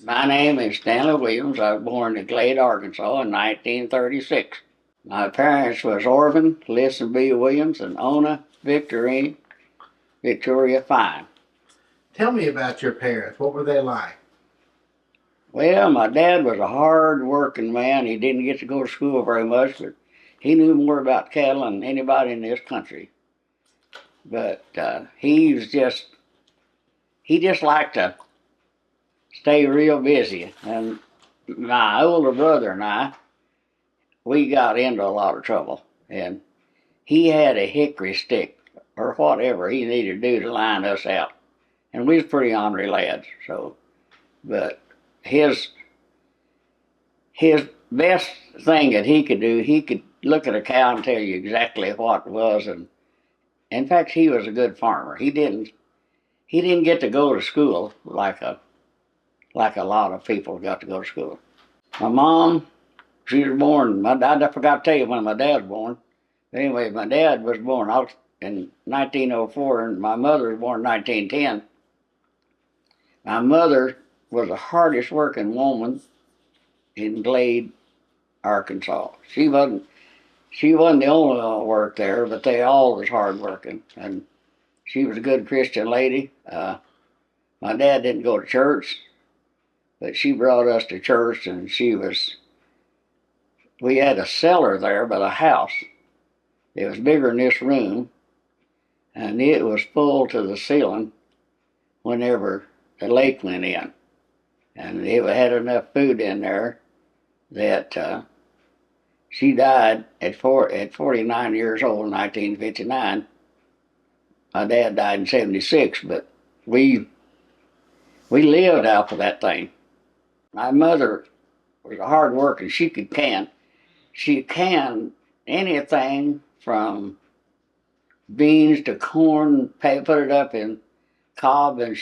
My name is Stanley Williams. I was born in Glade, Arkansas in 1936. My parents was Orvin, Lissa B. Williams, and Ona Victoria Fine. Tell me about your parents. What were they like? Well, my dad was a hard-working man. He didn't get to go to school very much, but he knew more about cattle than anybody in this country. But he just liked to stay real busy. And my older brother and I, we got into a lot of trouble. And he had a hickory stick or whatever he needed to do to line us out. And we was pretty ornery lads, so but his best thing that he could do, he could look at a cow and tell you exactly what it was, and in fact he was a good farmer. He didn't get to go to school like a lot of people got to go to school. My mom, she was born, I forgot to tell you when my dad was born. Anyway, my dad was born in 1904 and my mother was born in 1910. My mother was the hardest working woman in Glade, Arkansas. She wasn't the only one that worked there, but they all was hard working. And she was a good Christian lady. My dad didn't go to church, but she brought us to church, and we had a cellar there by the house. It was bigger than this room, and it was full to the ceiling whenever the lake went in. And it had enough food in there that she died at 49 years old in 1959. My dad died in 76, but we lived off of that thing. My mother was a hard worker. She could can. She canned anything from beans to corn, put it up in cob, and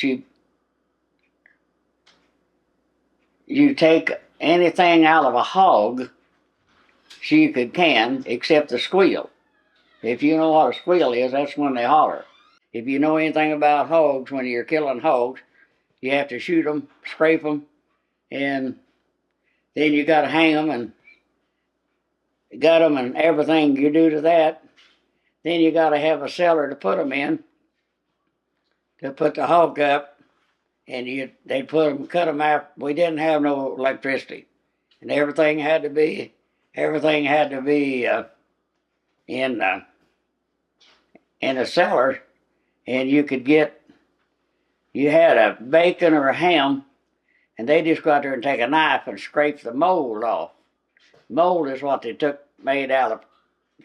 you take anything out of a hog, she could can, except the squeal. If you know what a squeal is, that's when they holler. If you know anything about hogs, when you're killing hogs, you have to shoot them, scrape them, and then you got to hang them and gut them and everything you do to that. Then you got to have a cellar to put them in, to put the hog up, and they'd cut them out. We didn't have no electricity, and everything had to be in a cellar, and you had a bacon or a ham, and they just go out there and take a knife and scrape the mold off. Mold is what they made out of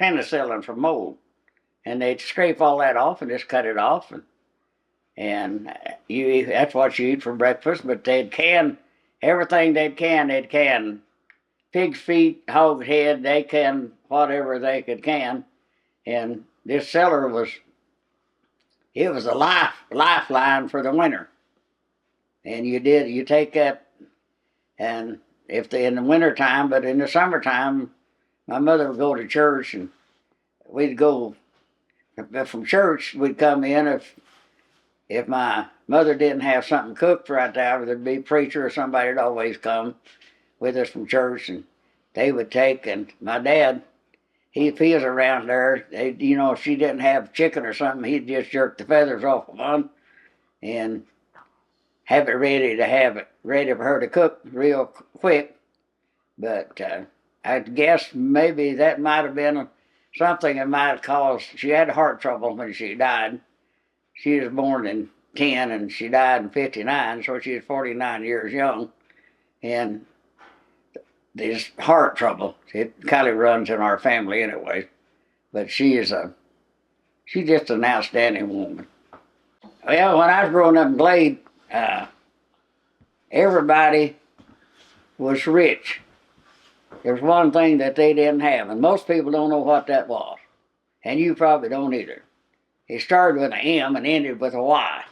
penicillin for mold, and they'd scrape all that off and just cut it off, and that's what you eat for breakfast. But they'd can everything they'd can pig's feet, hog's head, they can whatever they could can. And this cellar was a lifeline for the winter. And you take that, and in the winter time, but in the summertime, my mother would go to church, and we'd go from church. We'd come in if my mother didn't have something cooked right there, there'd be a preacher or somebody would always come with us from church, and they would take, and my dad, if he was around there, if she didn't have chicken or something, he'd just jerk the feathers off of one and have it ready for her to cook real quick. But I guess maybe that might have been something that might have caused, she had heart trouble when she died. She was born in 10 and she died in 59, so she was 49 years young. And this heart trouble, it kind of runs in our family anyway. But she's just an outstanding woman. Well, when I was growing up in Glade, everybody was rich. There's one thing that they didn't have, and most people don't know what that was. And you probably don't either. It started with an M and ended with a Y.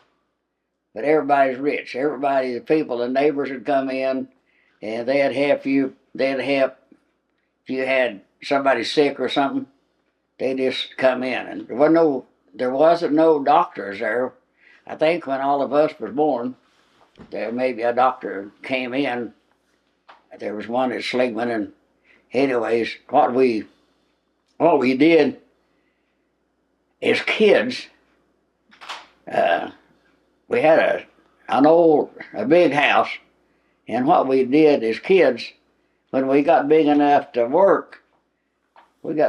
But everybody's rich. The people, the neighbors would come in, and they'd help you. They'd help if you had somebody sick or something. They just come in, and there wasn't no doctors there. I think when all of us was born, there maybe a doctor came in. There was one at Sligman, and anyways, what we did as kids, we had a big house, and what we did as kids, when we got big enough to work, my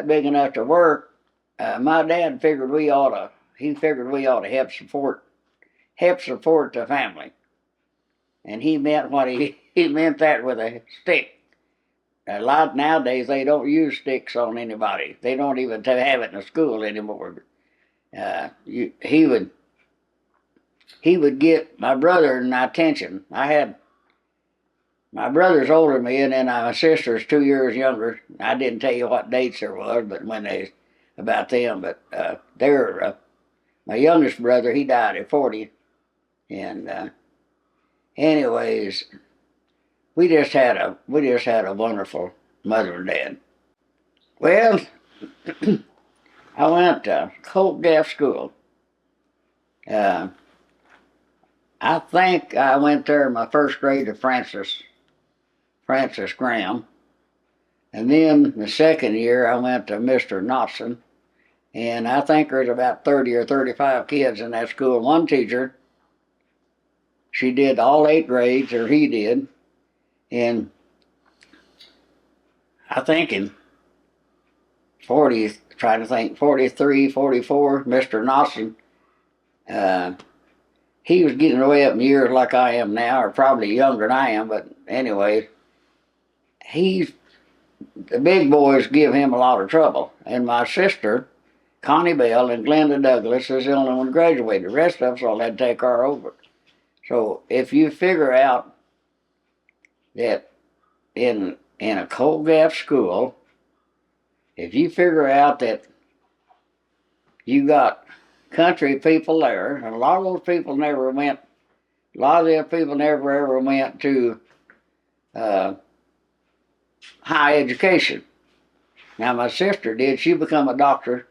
dad figured we ought to help support the family, and he meant he meant that with a stick. A lot nowadays they don't use sticks on anybody. They don't even have it in the school anymore. He would get my brother and my attention. My brother's older than me, and then my sister's 2 years younger. I didn't tell you what dates there was, but about them. But my youngest brother, he died at 40, and anyways, we just had a wonderful mother and dad. Well, I went to Colt Gap School. I think I went there in my first grade to Francis Graham. And then the second year I went to Mr. Knotson. And I think there's about 30 or 35 kids in that school. One teacher, she did all 8 grades, or he did. And I think in 43, 44, Mr. Knotson, he was getting way up in years like I am now, or probably younger than I am, but anyway, the big boys give him a lot of trouble. And my sister, Connie Bell, and Glenda Douglas is the only one graduated. The rest of us all had to take her over. So if you figure out that in a Colt Gap school, if you figure out that you got country people there, and a lot of them people never ever went to high education. Now my sister did, she become a doctor,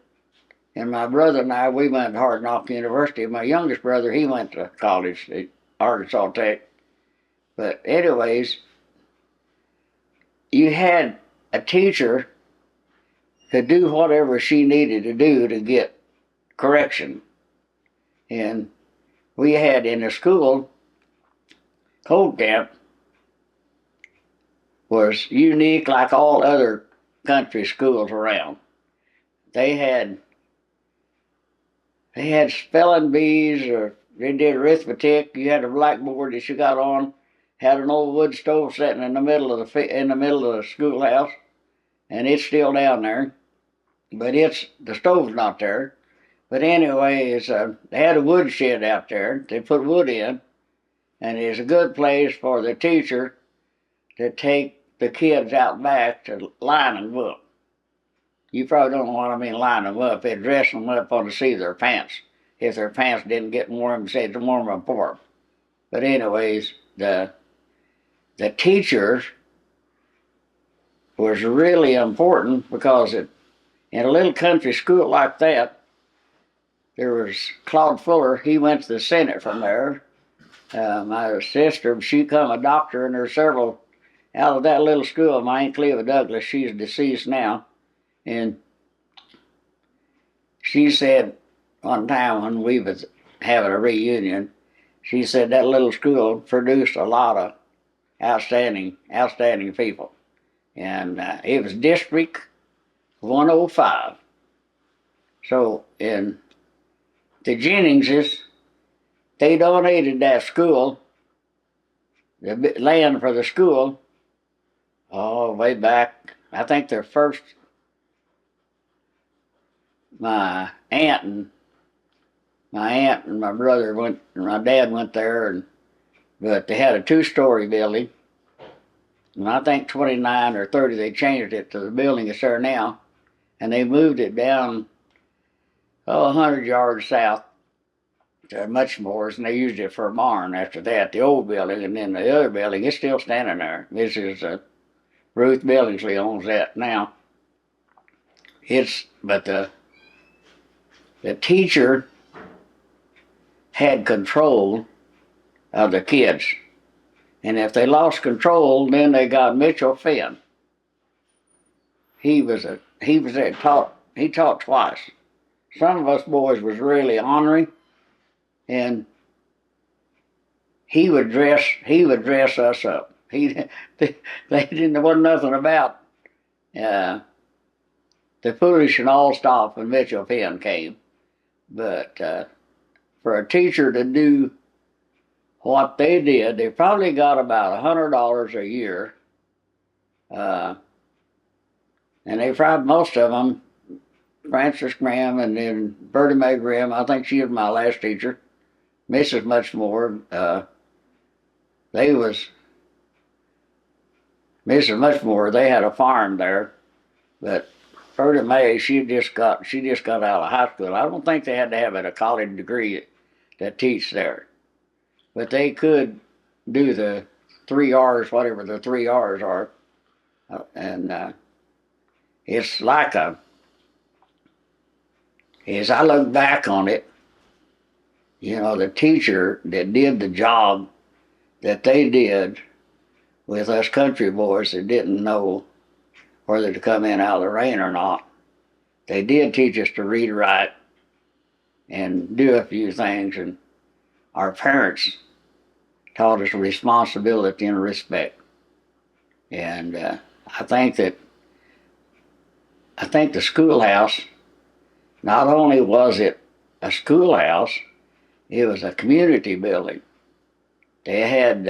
and my brother and I, we went to Hard Knock University. My youngest brother, he went to college at Arkansas Tech. But anyways, you had a teacher could do whatever she needed to do to get correction. And we had in the school, Colt Gap was unique like all other country schools around. They had spelling bees, or they did arithmetic. You had a blackboard that you got on, had an old wood stove sitting in the middle of the schoolhouse, and it's still down there, but the stove's not there. But anyways, they had a wood shed out there. They put wood in, and it's a good place for the teacher to take the kids out back to line them up. You probably don't know what I mean, line them up. They dress them up on the seat of their pants. If their pants didn't get warm, say to warm them for them. But anyways, the teachers was really important, because in a little country school like that, there was Claude Fuller. He went to the Senate from there. My sister, she become a doctor, and there's several out of that little school. My Aunt Cleva Douglas, she's deceased now, and she said one time when we was having a reunion, she said that little school produced a lot of outstanding people. And it was District 105. So in the Jenningses, they donated that school, the land for the school, way back. I think their first, my aunt and my brother went, and my dad went there, but they had a 2-story building. And I think 29 or 30, they changed it to the building that's there now. And they moved it down, 100 yards south to Muchmore's, and they used it for a barn after that, the old building. And then the other building is still standing there. This is Ruth Billingsley owns that now. But the teacher had control of the kids. And if they lost control, then they got Mitchell Finn. He taught twice. Some of us boys was really ornery, and he would dress us up. There wasn't nothing about the foolish and all stop when Mitchell Finn came. But for a teacher to do what they did, they probably got about $100 a year. And they probably, most of them, Frances Graham and then Bertie Mae Graham, I think she was my last teacher, Mrs. Muchmore, Mrs. Muchmore, they had a farm there, but Bertie Mae, she just got out of high school. I don't think they had to have a college degree to teach there, but they could do the 3 R's, whatever the 3 R's are, and it's like as I look back on it, the teacher that did the job that they did with us country boys that didn't know whether to come in out of the rain or not. They did teach us to read, write, and do a few things, and our parents taught us responsibility and respect. And I think the schoolhouse, not only was it a schoolhouse, it was a community building. They had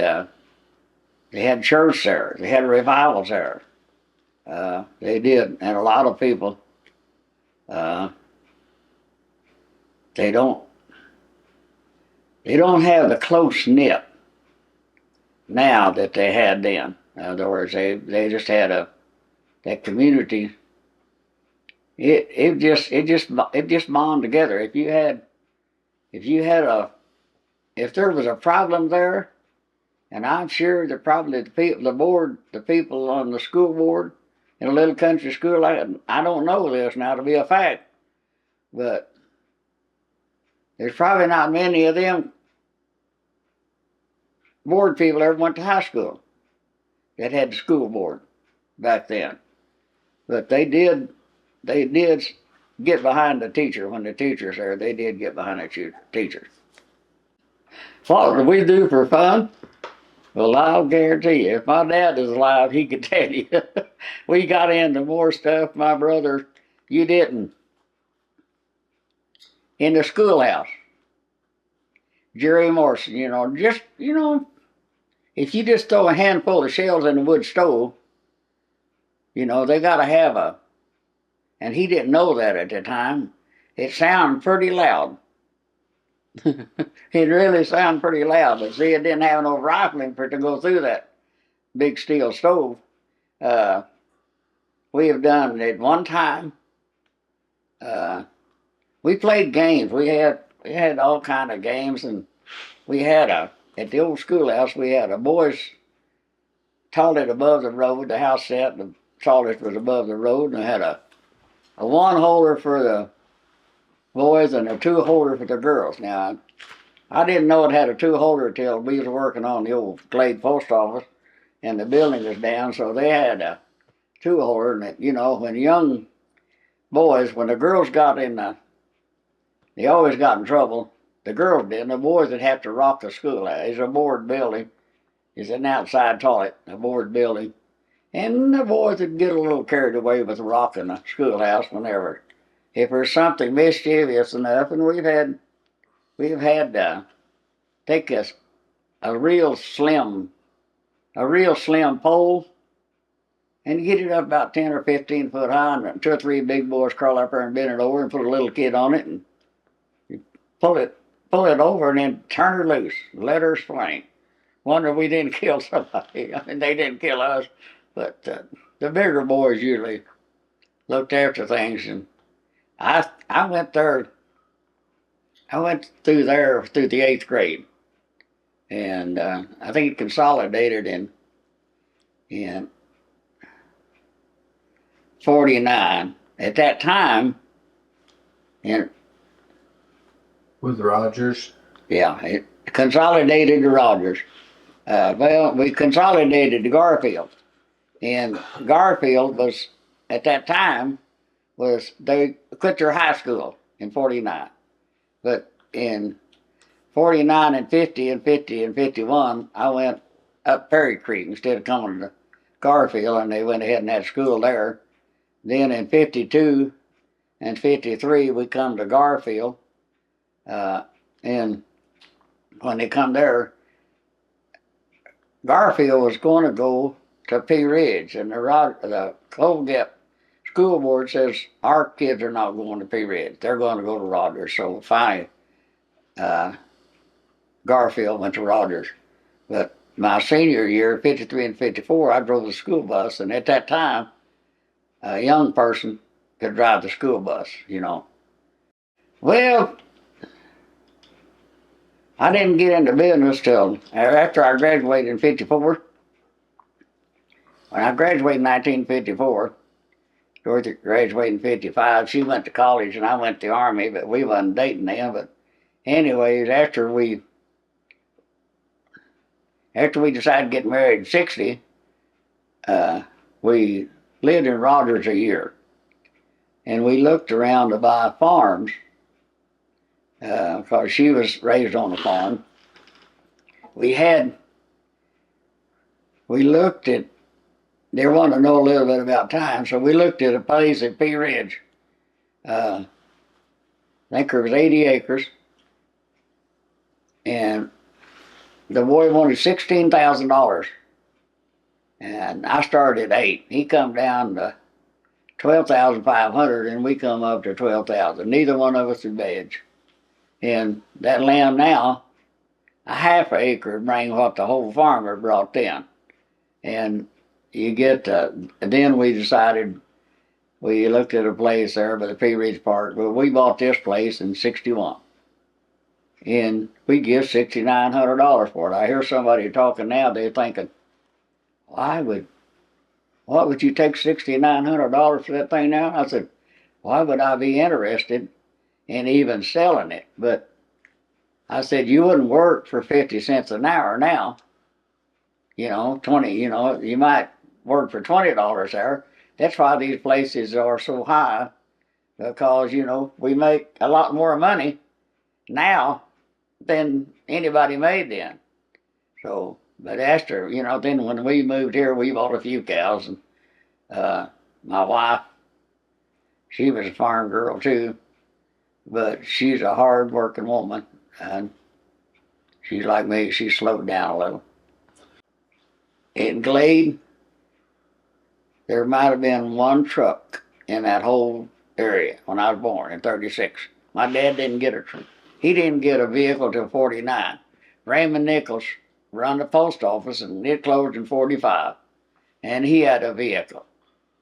church there. They had revivals there. They did, and a lot of people, they don't have the close knit now that they had then. In other words, they just had that community. It just bonded together. If there was a problem there, and I'm sure that probably the people on the school board in a little country school, I don't know this now to be a fact, but there's probably not many of them board people ever went to high school that had the school board back then. But they did get behind the teacher when the teacher's there. They did get behind the teacher. What do we do for fun? Well, I'll guarantee you, if my dad is alive, he could tell you. We got into more stuff, my brother, you didn't. In the schoolhouse, Jerry Morrison, if you just throw a handful of shells in the wood stove, they got to have and he didn't know that at the time, it sounded pretty loud. It really sounded pretty loud, but see, it didn't have no rifling for it to go through that big steel stove. We have done it one time. We played games. We had all kind of games, and we had at the old schoolhouse, we had a boys' toilet above the road. The house set, the toilet was above the road, and I had a one holder for the boys and a 2-holder for the girls. Now, I didn't know it had a 2-holder till we was working on the old Glade Post Office, and the building was down, so they had a 2-holder. And when young boys, when the girls got they always got in trouble. The girls did, and the boys would have to rock the school. It's a board building. It's an outside toilet, a board building. And the boys would get a little carried away with rocking the schoolhouse whenever. If there's something mischievous enough, and we've had take a real slim pole and get it up about 10 or 15 foot high, and 2 or 3 big boys crawl up there and bend it over and put a little kid on it, and you pull it over and then turn her loose, let her swing. Wonder we didn't kill somebody. I mean, they didn't kill us, but the bigger boys usually looked after things. And I went there. I went through there through the 8th grade, and I think it consolidated in 49. At that time, with Rogers. Yeah, consolidated to Rogers. Well, we consolidated to Garfield, and Garfield was at that time they quit their high school in '49, but in '49 and '50 and '50 and '51, I went up Perry Creek instead of coming to Garfield, and they went ahead and had school there. Then in '52 and '53, we come to Garfield, and when they come there, Garfield was going to go to Pea Ridge, and the Clover Gap School Board says our kids are not going to Pea Ridge; they're going to go to Rogers. So finally, Garfield went to Rogers. But my senior year, '53 and '54, I drove the school bus, and at that time, a young person could drive the school bus. Well, I didn't get into business till after I graduated in '54. When I graduated in 1954, Dorothy graduated in '55. She went to college and I went to the Army, but we wasn't dating then. But anyways, after we decided to get married in '60, we lived in Rogers a year. And we looked around to buy farms, because she was raised on a farm. We looked at, they wanted to know a little bit about time, so we looked at a place at Pea Ridge. I think there was 80 acres, and the boy wanted $16,000, and I started at 8. He come down to 12,500, and we come up to 12,000. Neither one of us would budge. And that land now, a half acre bring what the whole farmer brought in. And you get, then we decided, we looked at a place there by the Pea Ridge Park, but we bought this place in '61. And we give $6,900 for it. I hear somebody talking now, they're thinking, what would you take $6,900 for that thing now? I said, why would I be interested in even selling it? But I said, you wouldn't work for 50 cents an hour now. 20, you might work for $20 an hour. That's why these places are so high, because, we make a lot more money now than anybody made then. So, but after, then when we moved here, we bought a few cows, and my wife, she was a farm girl too, but she's a hard-working woman, and she's like me, she slowed down a little. In Glade, there might have been one truck in that whole area when I was born in '36. My dad didn't get he didn't get a vehicle till '49. Raymond Nichols run the post office, and it closed in '45, and he had a vehicle.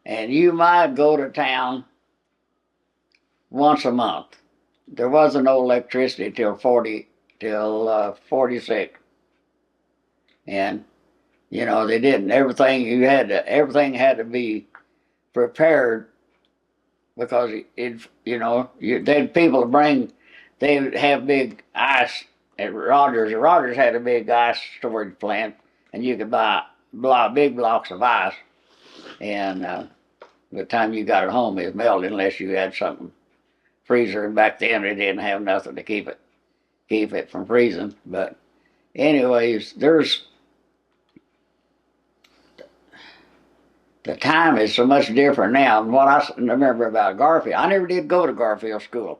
And you might go to town once a month. There wasn't no electricity till 46. And, they didn't. Everything had to be prepared, because they'd have big ice at Rogers. Rogers had a big ice storage plant, and you could buy big blocks of ice, and by the time you got it home, it melted unless you had something freezer, and back then they didn't have nothing to keep it from freezing. But anyways, the time is so much different now than what I remember about Garfield. I never did go to Garfield school.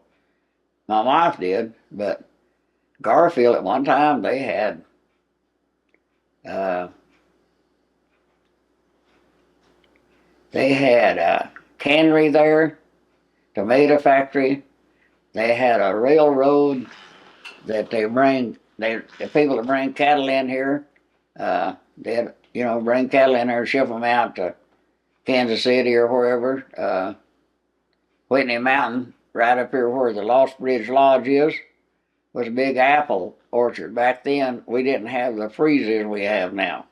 My wife did, but Garfield at one time they had a cannery there, tomato factory. They had a railroad that the people that bring cattle in here, they'd bring cattle in there, ship them out to Kansas City or wherever. Whitney Mountain, right up here where the Lost Bridge Lodge is, was a big apple orchard. Back then, we didn't have the freezers we have now.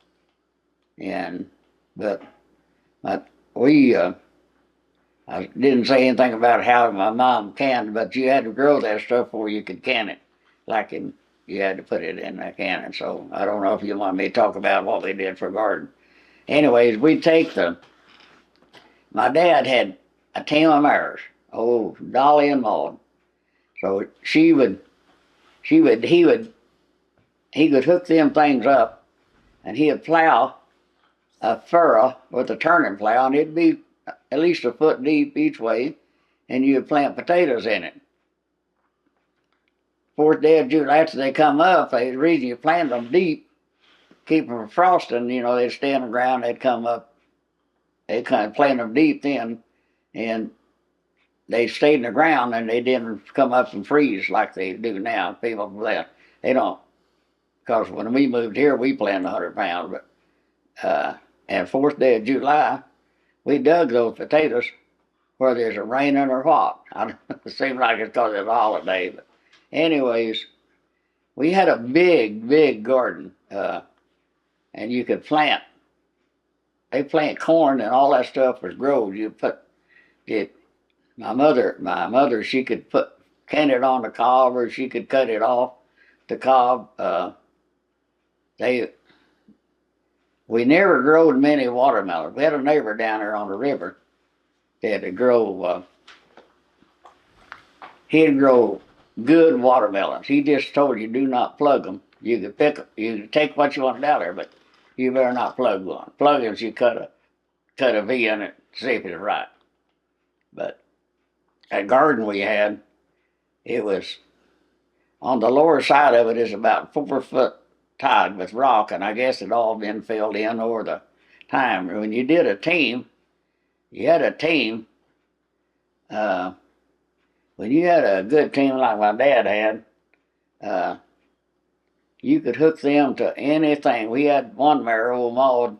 But I didn't say anything about how my mom canned, but you had to grow that stuff before you could can it. Like in you had to put it in a cannon. So I don't know if you want me to talk about what we did for garden. Anyways, my dad had a team of mares, oh, Dolly and Maud. So he could hook them things up, and he'd plow a furrow with a turning plow, and it'd be at least a foot deep each way, and you'd plant potatoes in it. Fourth day of June, after they come up, the reason you plant them deep, keep them from frosting, they'd stay on the ground, they'd come up, they kind of plant them deep then, and they stayed in the ground and they didn't come up and freeze like they do now. People plant, they don't, because when we moved here, we planted 100 pounds, but and fourth day of July, we dug those potatoes, whether it's raining or what. It seems like it's because it's a holiday, but anyways, we had a big, big garden, and you could plant. They plant corn and all that stuff was grown. You put it. My mother, she could can it on the cob, or she could cut it off the cob. We never growed many watermelons. We had a neighbor down there on the river that had grow. He'd grow good watermelons. He just told you do not plug them. You could pick them. You could take what you wanted out there, but you better not plug one. Plugins, you cut a V in it to see if it's right. But that garden we had, it was on the lower side of it is about 4 foot tied with rock, and I guess it all been filled in over the time. When you did a team, you had a team. When you had a good team like my dad had, you could hook them to anything. We had one mare, old Maud,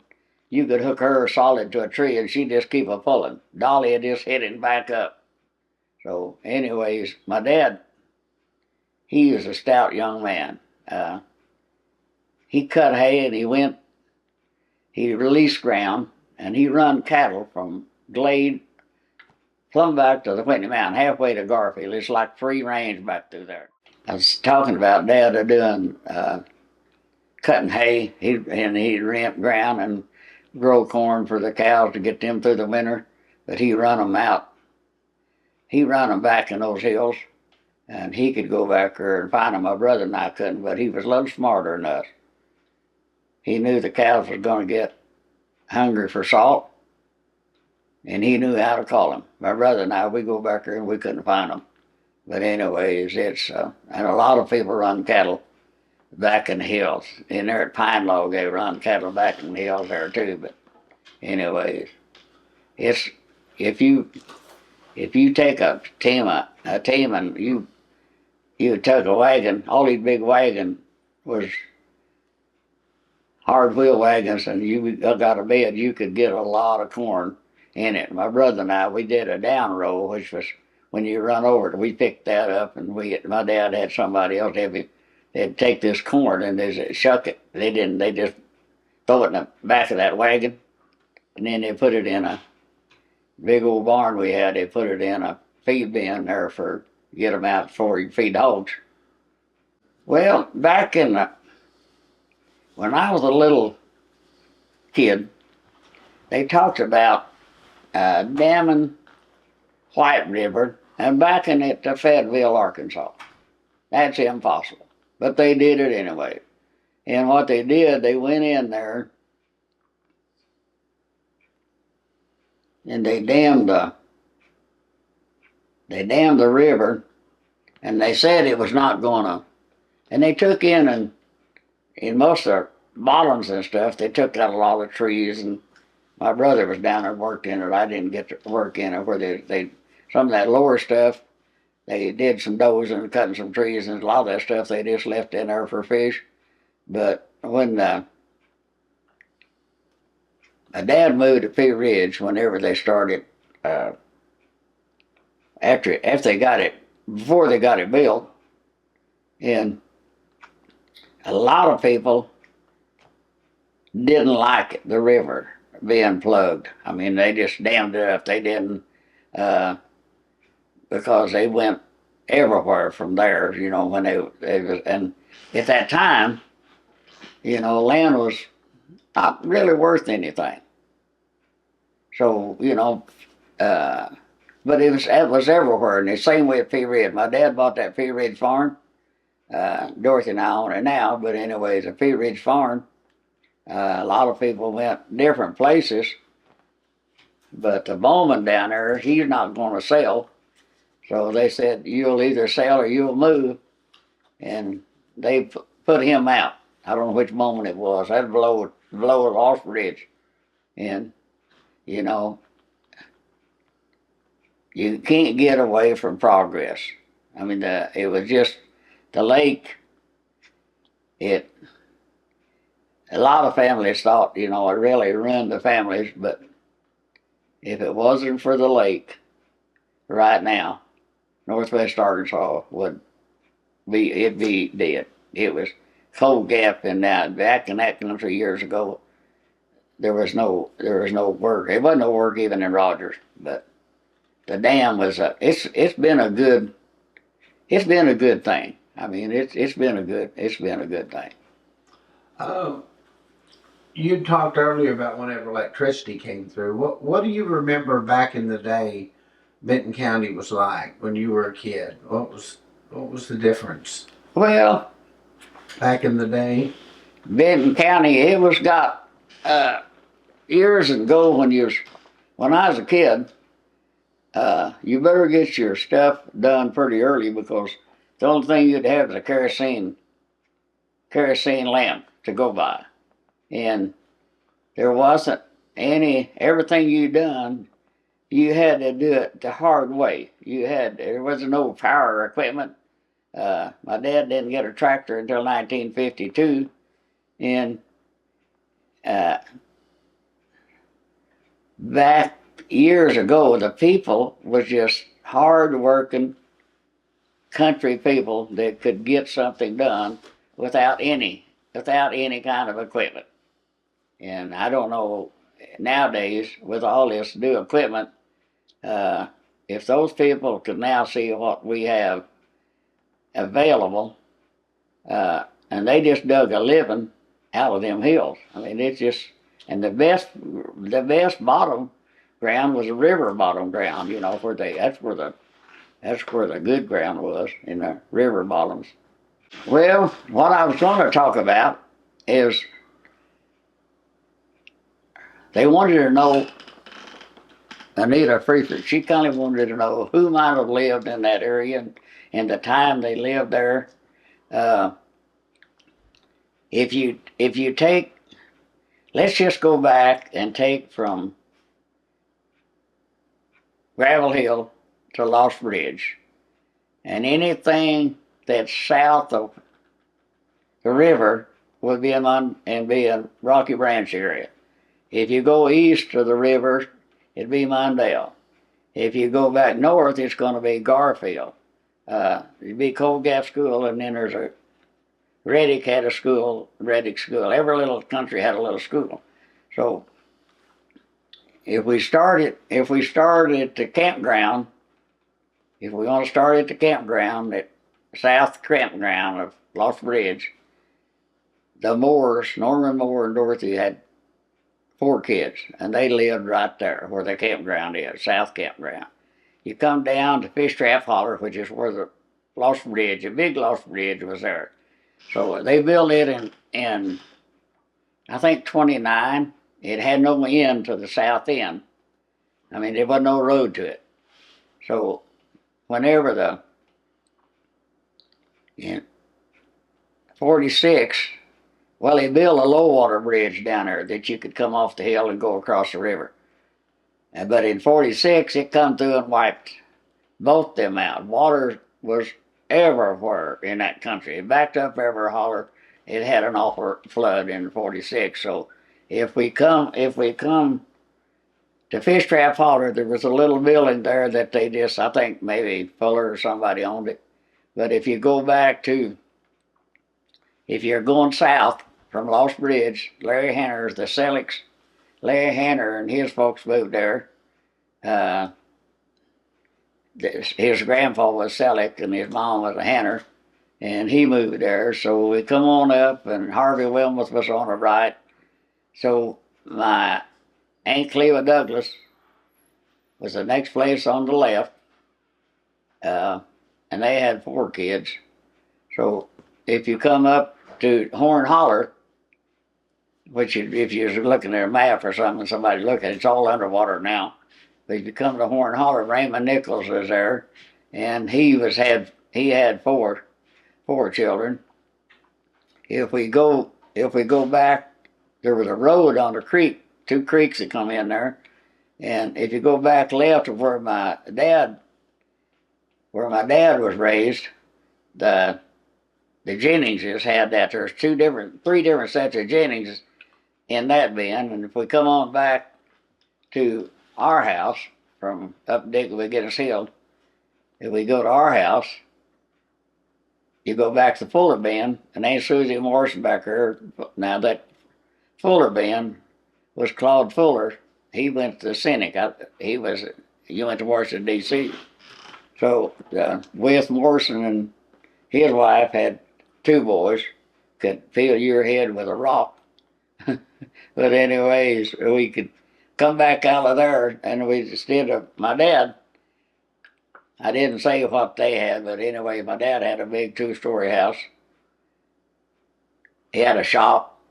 you could hook her solid to a tree and she'd just keep a pulling. Dolly had just hit it back up. So anyways, my dad, he was a stout young man. He cut hay and he released ground, and he run cattle from Glade plumb back to the Whitney Mountain, halfway to Garfield. It's like free range back through there. I was talking about Dad doing cutting hay. He'd rent ground and grow corn for the cows to get them through the winter, but he run them out. He run them back in those hills, and he could go back there and find them. My brother and I couldn't, but he was a little smarter than us. He knew the cows was going to get hungry for salt, and he knew how to call them. My brother and I, we go back there and we couldn't find them. But anyways, and a lot of people run cattle back in the hills. In there at Pine Log, they run cattle back in the hills there too. But anyways, it's if you take a team and you took a wagon, all these big wagons was hard wheel wagons, and you got a bed, you could get a lot of corn in it. My brother and I, we did a down roll, which was when you run over it. We picked that up, and my dad had somebody else. They'd take this corn and they'd shuck it. They didn't. They just throw it in the back of that wagon, and then they put it in a big old barn we had. They put it in a feed bin there for get them out before you feed hogs. Well, back when I was a little kid, they talked about damming White River and backing it to Fayetteville, Arkansas. That's impossible. But they did it anyway. And what they did, they went in there and they dammed the river, and they said it was not gonna. And they took in most of the bottoms and stuff, they took out a lot of trees, and my brother was down there and worked in it. I didn't get to work in it, where they some of that lower stuff, they did some does and cutting some trees, and a lot of that stuff they just left in there for fish. But when my dad moved to Pea Ridge, whenever they started, after they got it, before they got it built, and a lot of people didn't like it, the river being plugged. I mean, they just dammed it up. They didn't, because they went everywhere from there, when they was, and at that time, land was not really worth anything. So, but it was everywhere, and the same way at Pea Ridge. My dad bought that Pea Ridge farm. Dorothy and I own it now, but anyways, a Pea Ridge farm. A lot of people went different places, but the Bowman down there, he's not going to sell. So they said, you'll either sell or you'll move, and they put him out. I don't know which Bowman it was. That's below Lost Ridge, and you can't get away from progress. I mean, it was just the lake. A lot of families thought, it really ruined the families, but if it wasn't for the lake, right now, Northwest Arkansas it'd be dead. It was Coal Gap, and now back in that country years ago, there was no work. There wasn't no work even in Rogers, but the dam was it's been a good thing. I mean, it's been a good thing. You talked earlier about whenever electricity came through. What do you remember back in the day Benton County was like when you were a kid? What was the difference? Well, back in the day, Benton County, it was got years ago when I was a kid. You better get your stuff done pretty early, because the only thing you'd have is a kerosene lamp to go by, and there wasn't everything you done, you had to do it the hard way. There wasn't no power equipment. My dad didn't get a tractor until 1952, and back years ago, the people was just hard-working country people that could get something done without any kind of equipment. And I don't know nowadays with all this new equipment, if those people could now see what we have available, and they just dug a living out of them hills. I mean, it's just, and the best bottom ground was a river bottom ground. That's where the good ground was, in the river bottoms. Well, what I was going to talk about is they wanted to know, Anita Freeford, she kind of wanted to know who might have lived in that area and the time they lived there. If you take, let's just go back and take from Gravel Hill to Lost Ridge, and anything that's south of the river would be in Rocky Branch area. If you go east of the river, it'd be Mondale. If you go back north, it's going to be Garfield. It'd be Coal Gap School, and then there's a Reddick had a school, Reddick School. Every little country had a little school. So if we start at the campground, if we want to start at the campground, at south campground of Lost Ridge, the Moores, Norman Moore and Dorothy, had 4 kids, and they lived right there where the campground is, south campground. You come down to Fish Trap Holler, which is where the Lost Ridge, a big Lost Ridge was there. So they built it in I think 29. It had no end to the south end. I mean, there wasn't no road to it. So whenever in 46, well, they built a low water bridge down there that you could come off the hill and go across the river. But in 46, it come through and wiped both them out. Water was everywhere in that country. It backed up every holler. It had an awful flood in 46. So if we come to Fish Trap Holler, there was a little building there that they just, I think maybe Fuller or somebody owned it. But if you go back to, if you're going south from Lost Bridge, Larry Hanner's the Selicks. Larry Hanner and his folks moved there. His grandfather was Selick and his mom was a Hanner. and he moved there. So we come on up, and Harvey Wilmoth was on the right. So my Aunt Cleva Douglas was the next place on the left, and they had 4 kids. So if you come up to Horn Holler, which if you're looking at a map or something, somebody's looking, it's all underwater now. But if you come to Horn Holler, Raymond Nichols was there, and he had four children. If we go back, there was a road on the creek, 2 creeks that come in there, and if you go back left of where my dad was raised, the Jenningses had that. There's 3 different sets of Jenningses in that bend, and if we come on back to our house from up we get us hill. If we go to our house, you go back to Fuller Bend, and Aunt Susie Morrison back there. Now that Fuller Bend was Claude Fuller. He went to the Cynic. He went to Washington D.C. So Wes Morrison and his wife had 2 boys. Could fill your head with a rock. But anyways, we could come back out of there, and we just did my dad. I didn't say what they had, but anyway, my dad had a big 2-story house. He had a shop,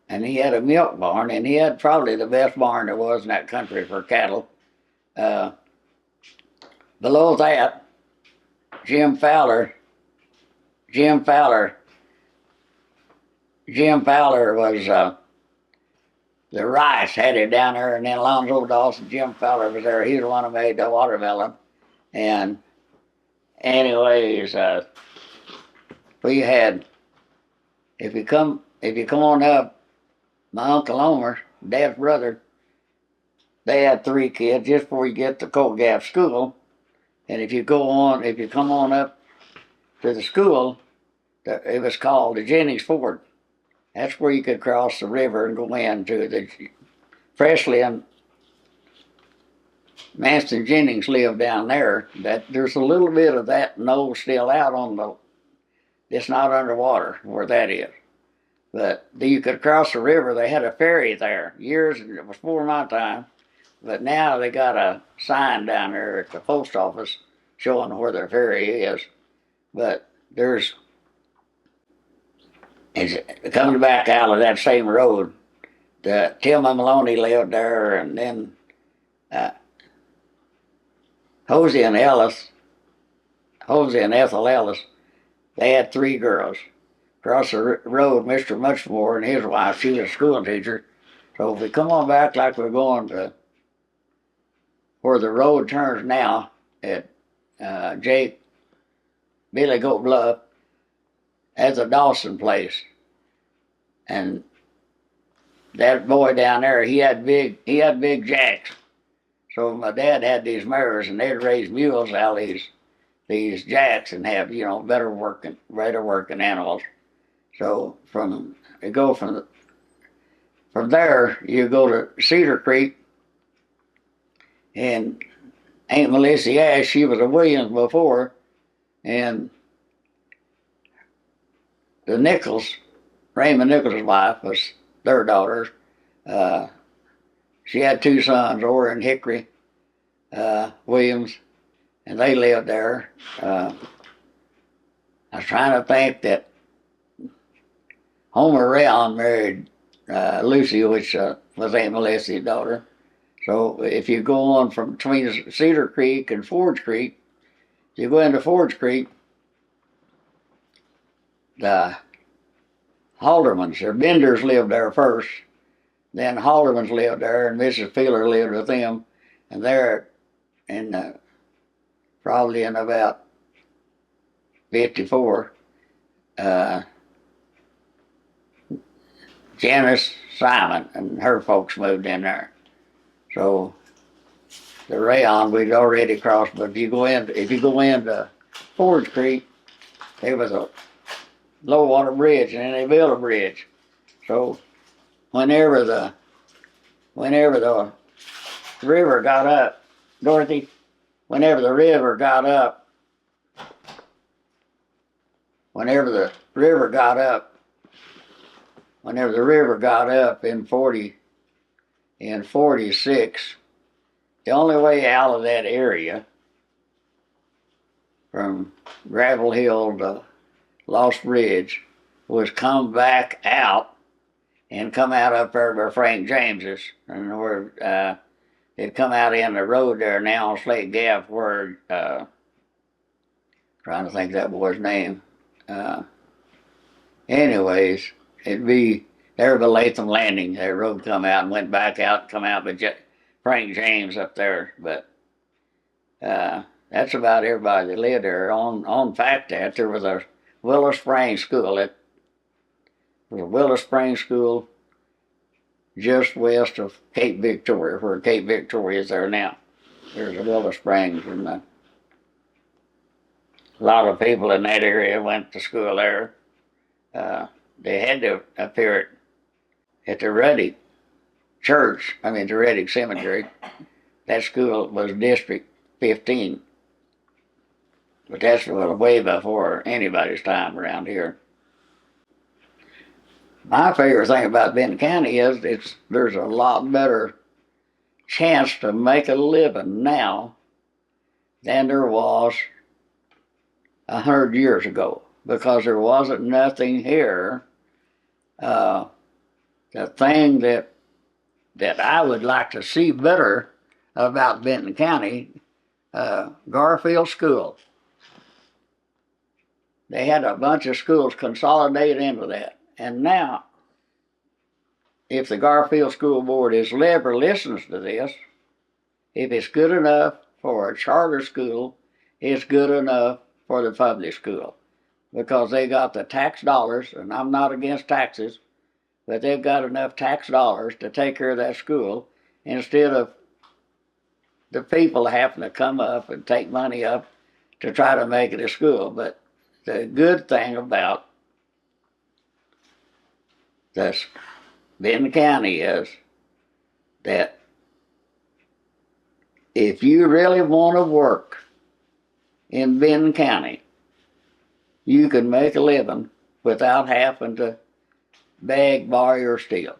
and he had a milk barn, and he had probably the best barn there was in that country for cattle. Below that, Jim Fowler was the rice had it down there, and then Alonzo Dawson, Jim Fowler was there. He's the one who made the watermelon. And anyways, we had, if you come on up, my Uncle Homer, Dad's brother, they had 3 kids just before you get to Coal Gap School. And if you come on up to the school, it was called the Jennings Ford. That's where you could cross the river and go into the Presley and Manston Jennings lived down there. That there's a little bit of that knoll still out on the. It's not underwater where that is, but you could cross the river. They had a ferry there years. It was before my time, but now they got a sign down there at the post office showing where the ferry is. But it's coming back out of that same road. Tillman Maloney lived there, and then Hosey and Ethel Ellis, they had 3 girls. Across the road, Mr. Muchmore and his wife, she was a school teacher. So if we come on back like we're going to where the road turns now at Billy Goat Bluff, that's a Dawson place. And that boy down there, he had big jacks. So my dad had these mares, and they'd raise mules out of these jacks and have, better working animals. So from there, you go to Cedar Creek, and Aunt Melissa Ash, she was a Williams before, and the Nichols, Raymond Nichols' wife, was their daughter. She had 2 sons, Orr and Hickory Williams, and they lived there. I was trying to think that Homer Rayon married Lucy, which was Aunt Melissa's daughter. So if you go on from between Cedar Creek and Forge Creek, you go into Forge Creek, the Haldermans, or Benders lived there first. Then Haldermans lived there, and Mrs. Feeler lived with them. And there, probably in about 54, Janice Simon and her folks moved in there. So the rayon we'd already crossed, but if you go into Forge Creek, there was a low water bridge, and then they built a bridge. So whenever the river got up, Dorothy, whenever the river got up whenever the river got up, in 46, the only way out of that area from Gravel Hill to Lost Ridge was come back out and come out up there where Frank James's, and where they'd come out in the road there now on Slate Gap where trying to think that boy's name. Anyways, it'd be there by Latham Landing. That road come out and went back out, come out by Frank James up there. But that's about everybody that lived there. On fact that there was a Willow Springs School. It was a Willow Springs School just west of Cape Victoria, where Cape Victoria is there now. There's a Willow Springs, and a lot of people in that area went to school there. They had to appear at the Ruddick Church, the Ruddick Cemetery. That school was District 15. But that's way before anybody's time around here. My favorite thing about Benton County is there's a lot better chance to make a living now than there was 100 years ago, because there wasn't nothing here. The thing that I would like to see better about Benton County, Garfield School. They had a bunch of schools consolidated into that. And now, if the Garfield School Board ever listens to this, if it's good enough for a charter school, it's good enough for the public school. Because they got the tax dollars, and I'm not against taxes, but they've got enough tax dollars to take care of that school instead of the people having to come up and take money up to try to make it a school. But the good thing about this Benton County is that if you really want to work in Benton County, you can make a living without having to beg, borrow, or steal.